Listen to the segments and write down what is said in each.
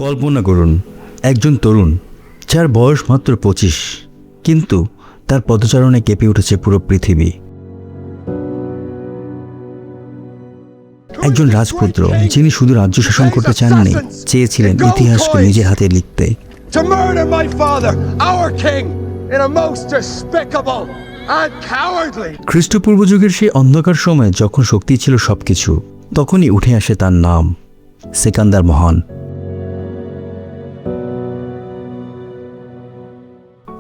কল্পনা করুন একজন তরুণ যার বয়স মাত্র 25, কিন্তু তার পদচারণে কেঁপে উঠেছে পুরো পৃথিবী। একজন রাজপুত্র যিনি শুধু রাজ্য শাসন করতে চাননি, চেয়েছিলেন ইতিহাসকে নিজের হাতে লিখতে। খ্রিস্টপূর্ব যুগের সেই অন্ধকার সময়ে যখন শক্তি ছিল সবকিছু, তখনই উঠে আসে তার নাম, সিকান্দার মহান।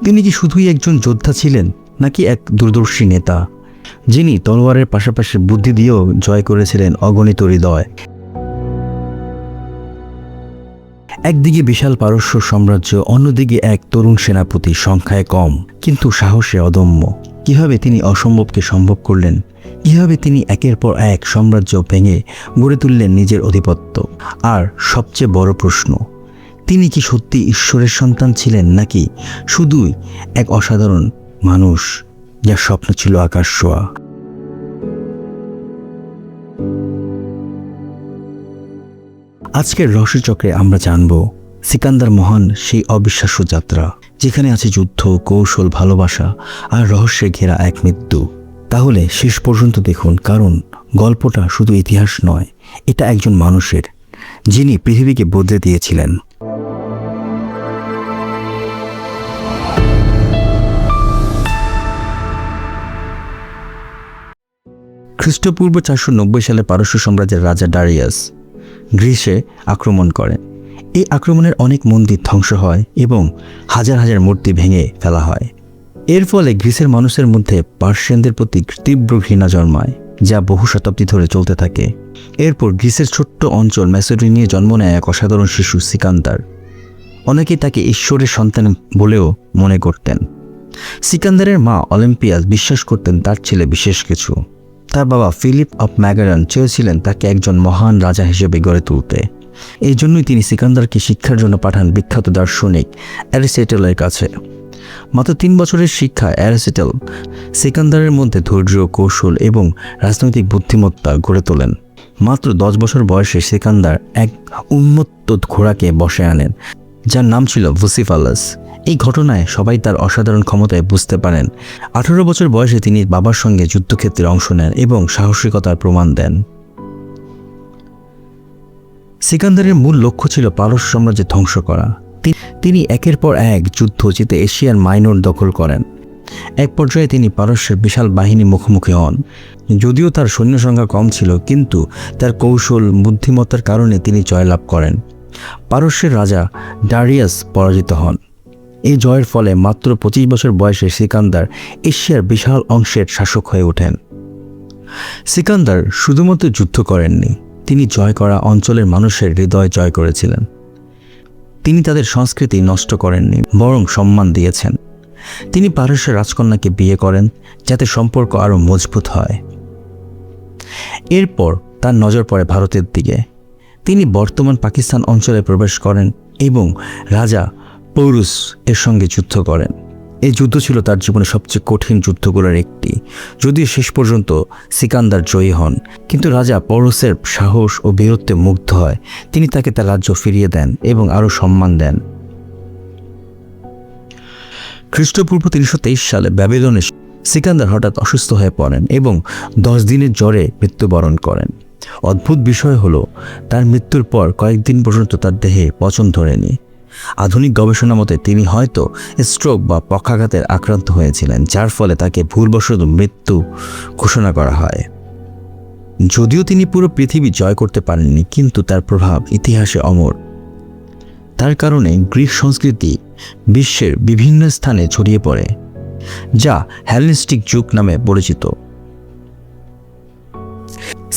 তিনি কি শুধুই একজন যোদ্ধা ছিলেন, নাকি এক দূরদর্শী নেতা যিনি তলোয়ারের পাশাপাশি বুদ্ধি দিয়েও জয় করেছিলেন অগণিত হৃদয়? একদিকে বিশাল পারস্য সাম্রাজ্য, অন্যদিকে এক তরুণ সেনাপতি, সংখ্যায় কম কিন্তু সাহসে অদম্য। কিভাবে তিনি অসম্ভবকে সম্ভব করলেন? কিভাবে তিনি একের পর এক সাম্রাজ্য ভেঙে গড়ে তুললেন নিজের আধিপত্য? আর সবচেয়ে বড় প্রশ্ন, তিনি কি সত্যি ঈশ্বরের সন্তান ছিলেন, নাকি শুধুই এক অসাধারণ মানুষ যার স্বপ্ন ছিল আকাশ ছোঁয়া? আজকের রহস্যচক্রে আমরা জানব সিকান্দার মহান সেই অবিশ্বাস্য যাত্রা, যেখানে আছে যুদ্ধ, কৌশল, ভালোবাসা আর রহস্যে ঘেরা এক মৃত্যু। তাহলে শেষ পর্যন্ত দেখুন, কারণ গল্পটা শুধু ইতিহাস নয়, এটা একজন মানুষের, যিনি পৃথিবীকে বদলে দিয়েছিলেন। খ্রিস্টপূর্ব 490 সালে পারস্য সাম্রাজ্যের রাজা ডারিয়াস গ্রিসে আক্রমণ করেন। এই আক্রমণের অনেক মন্দির ধ্বংস হয় এবং হাজার হাজার মূর্তি ভেঙে ফেলা হয়। এর ফলে গ্রিসের মানুষের মধ্যে পার্সিয়ানদের প্রতি তীব্র ঘৃণা জন্মায়, যা বহু শতাব্দী ধরে চলতে থাকে। এরপর গ্রিসের ছোট্ট অঞ্চল ম্যাসেডোনিয়ায় জন্ম নেয় এক অসাধারণ শিশু, সিকান্দার। অনেকেই তাকে ঈশ্বরের সন্তান বলেও মনে করতেন। সিকান্দারের মা অলিম্পিয়াস বিশ্বাস করতেন তার ছেলে বিশেষ কিছু। তার বাবা ফিলিপ অফ ম্যাগারান চেয়েছিলেন তাকে একজন মহান রাজা হিসেবে গড়ে তুলতে। এই জন্যই তিনি সিকান্দারকে শিক্ষার জন্য পাঠান বিখ্যাত দার্শনিক অ্যারিস্টটলের কাছে। মাত্র 3 বছরের শিক্ষায় অ্যারিস্টটল সিকান্দারের মধ্যে ধৈর্য, কৌশল এবং রাজনৈতিক বুদ্ধিমত্তা গড়ে তোলেন। মাত্র 10 বছর বয়সে সিকান্দার এক উন্মত্ত ঘোড়াকে বশে আনেন, যার নাম ছিল বুসিফালাস। এই ঘটনায় সবাই তার অসাধারণ ক্ষমতায় বুঝতে পারেন। 18 বছর বয়সে তিনি বাবার সঙ্গে যুদ্ধক্ষেত্রে অংশ নেন এবং সাহসিকতার প্রমাণ দেন। সিকান্দারের মূল লক্ষ্য ছিল পারস্য সাম্রাজ্য ধ্বংস করা। তিনি একের পর এক যুদ্ধ জিতে এশিয়ার মাইনর দখল করেন। এক পর্যায়ে তিনি পারস্যের বিশাল বাহিনী মুখোমুখি হন। যদিও তার সৈন্য সংখ্যা কম ছিল, কিন্তু তার কৌশল, বুদ্ধিমত্তার কারণে তিনি জয়লাভ করেন। পারস্যের রাজা ডারিয়াস পরাজিত হন। এই জয়ের ফলে মাত্র 25 বছর বয়সে সিকান্দার এশিয়ার বিশাল অংশের শাসক হয়ে ওঠেন। সিকান্দার শুধুমাত্র যুদ্ধ করেননি, তিনি জয় করা অঞ্চলের মানুষের হৃদয় জয় করেছিলেন। তিনি তাদের সংস্কৃতি নষ্ট করেননি, বরং সম্মান দিয়েছেন। তিনি পারস্যের রাজকন্যাকে বিয়ে করেন যাতে সম্পর্ক আরও মজবুত হয়। এরপর তার নজর পড়ে ভারতের দিকে। তিনি বর্তমান পাকিস্তান অঞ্চলে প্রবেশ করেন এবং রাজা পৌরুস এর সঙ্গে যুদ্ধ করেন। এই যুদ্ধ ছিল তার জীবনের সবচেয়ে কঠিন যুদ্ধগুলোর একটি। যদিও শেষ পর্যন্ত সিকান্দার জয়ী হন, কিন্তু রাজা পৌরুসের সাহস ও বীরত্বে মুগ্ধ হয়। তিনি তাকে তার রাজ্য ফিরিয়ে দেন এবং আরও সম্মান দেন। খ্রিস্টপূর্ব 323 সালে ব্যাবিলনে সিকান্দার হঠাৎ অসুস্থ হয়ে পড়েন এবং 10 দিনের জ্বরে মৃত্যুবরণ করেন। অদ্ভুত বিষয় হলো, তার মৃত্যুর পর কয়েকদিন পর্যন্ত তার দেহে পচন ধরেনি। আধুনিক গবেষণা মতে তিনি হয়তো স্ট্রোক বা পক্ষাঘাতের আক্রান্ত হয়েছিলেন, যার ফলে তাকে ভুলবশত মৃত্যু ঘোষণা করা হয়। যদিও তিনি পুরো পৃথিবী জয় করতে পারেননি, কিন্তু তার প্রভাব ইতিহাসে অমর। তার কারণে গ্রিক সংস্কৃতি বিশ্বের বিভিন্ন স্থানে ছড়িয়ে পড়ে, যা হেলেনিস্টিক যুগ নামে পরিচিত।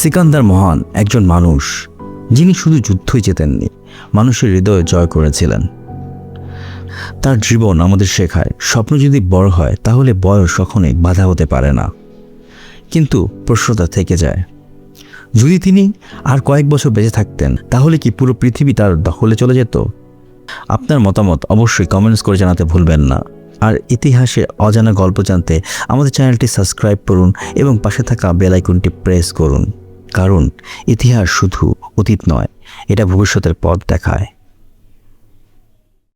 সিকান্দার মহান একজন মানুষ, যিনি শুধু যুদ্ধই জেতেননি, মানুষের হৃদয় জয় করেছিলেন। তার জীবন আমাদের শেখায়, স্বপ্ন যদি বড় হয় তাহলে বয়স কখনোই বাধা হতে পারে না। কিন্তু প্রশ্নটা থেকে যায়, যদি তিনি আর কয়েক বছর বেঁচে থাকতেন, তাহলে কি পুরো পৃথিবী তার দখলে চলে যেত? আপনার মতামত অবশ্যই কমেন্টস করে জানাতে ভুলবেন না। আর ইতিহাসে অজানা গল্প জানতে আমাদের চ্যানেলটি সাবস্ক্রাইব করুন এবং পাশে থাকা বেল আইকনটি প্রেস করুন, কারণ ইতিহাস শুধু অতীত নয়, এটা ভবিষ্যতের পথ দেখায়।